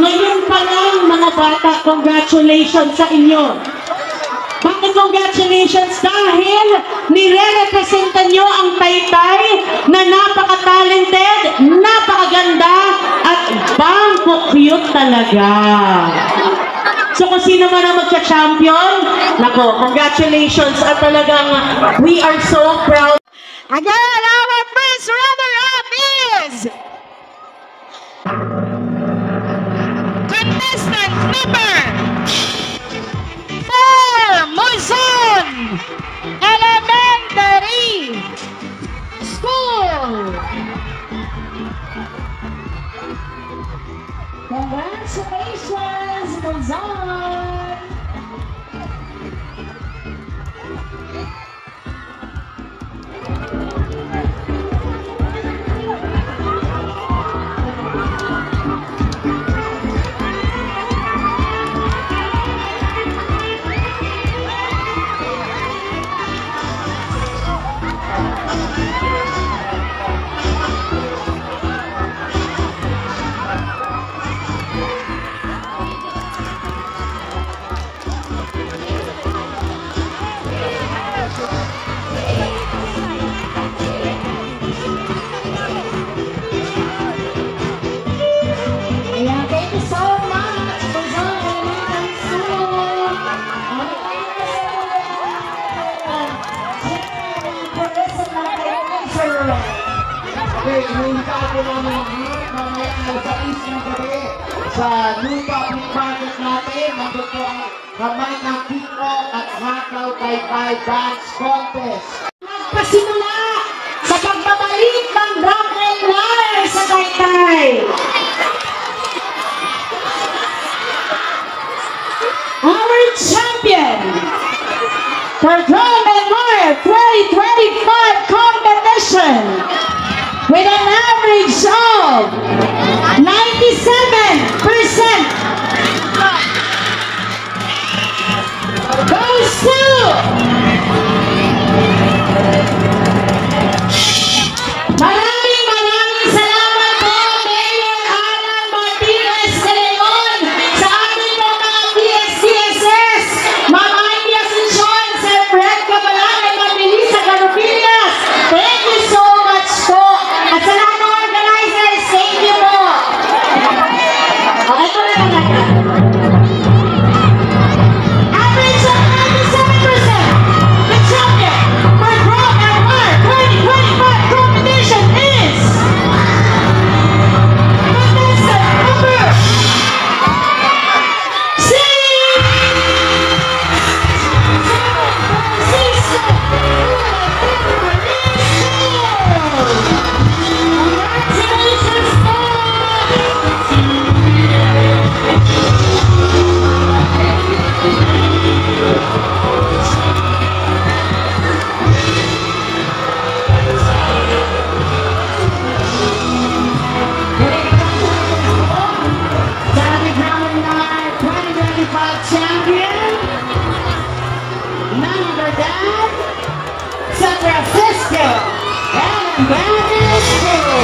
Ngayon pa lang, mga bata, congratulations sa inyo. Bakit congratulations? Dahil nire-representa nyo ang Taytay na napaka-talented, napakaganda, at bangko-cute talaga. So kung sino man ang magcha-champion, nako, congratulations at talagang we are so proud. Again, our first runner-up is contestant number 4, Muson Elementary School. Congratulations, Muson! Inuhita ko namin mamaya sa isang gabi sa new public market natin. Nandun po ang kamay ng kick-off at hakaw Taytay Dance Contest. Magpasimula sa pagbabalik ng drum and wire sa Taytay. Our champion for drum and wire 2025 competition with an average of 97% goes to maraming salamat po Mayor Alan Martinez de Leon sa ating mga PSCSS, Ma'am Ivy Asuncion, Sir Fred Cabalán, Ma'am Melissa Garopillas. Thank you so much po. At sa lahat ng organizers, thank you po. Okay po na talaga. Average of 97%. The champion for Drum and Wire 2025 competition is contestant number 2025 champion, none other than San Francisco Elementary School.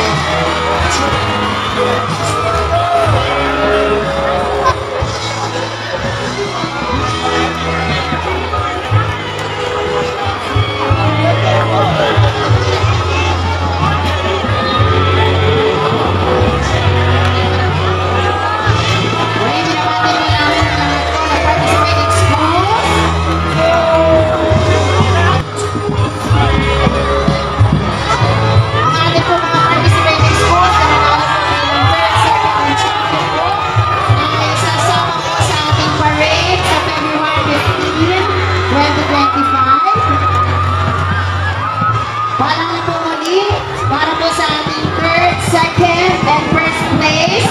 Para po sa ating third, second, and first place,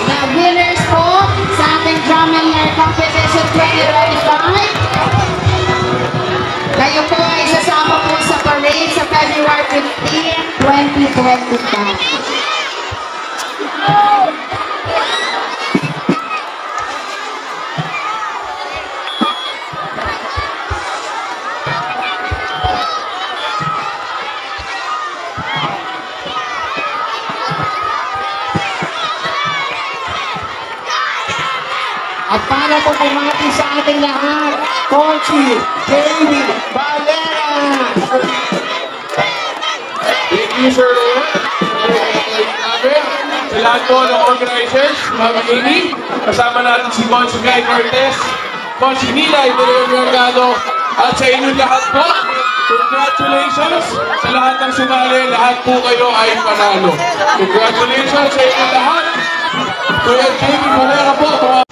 the winners po sa ating Drum and Wire Competition 2025. Kayo po ay sasama po sa parade sa February 15, 2025. At para po pumati sa ating lahat, Coachy Jamie Valera. Thank you, Sir Leo. Sa lahat po ng organizers, Ma'am Amy, kasama natin si Coach Guy Cortez, Coach Nilay Mercado, at sa inyo lahat po, congratulations sa lahat ng sumali, lahat po kayo ay panalo. Congratulations sa inyo lahat. Kuya Jamie Valera po,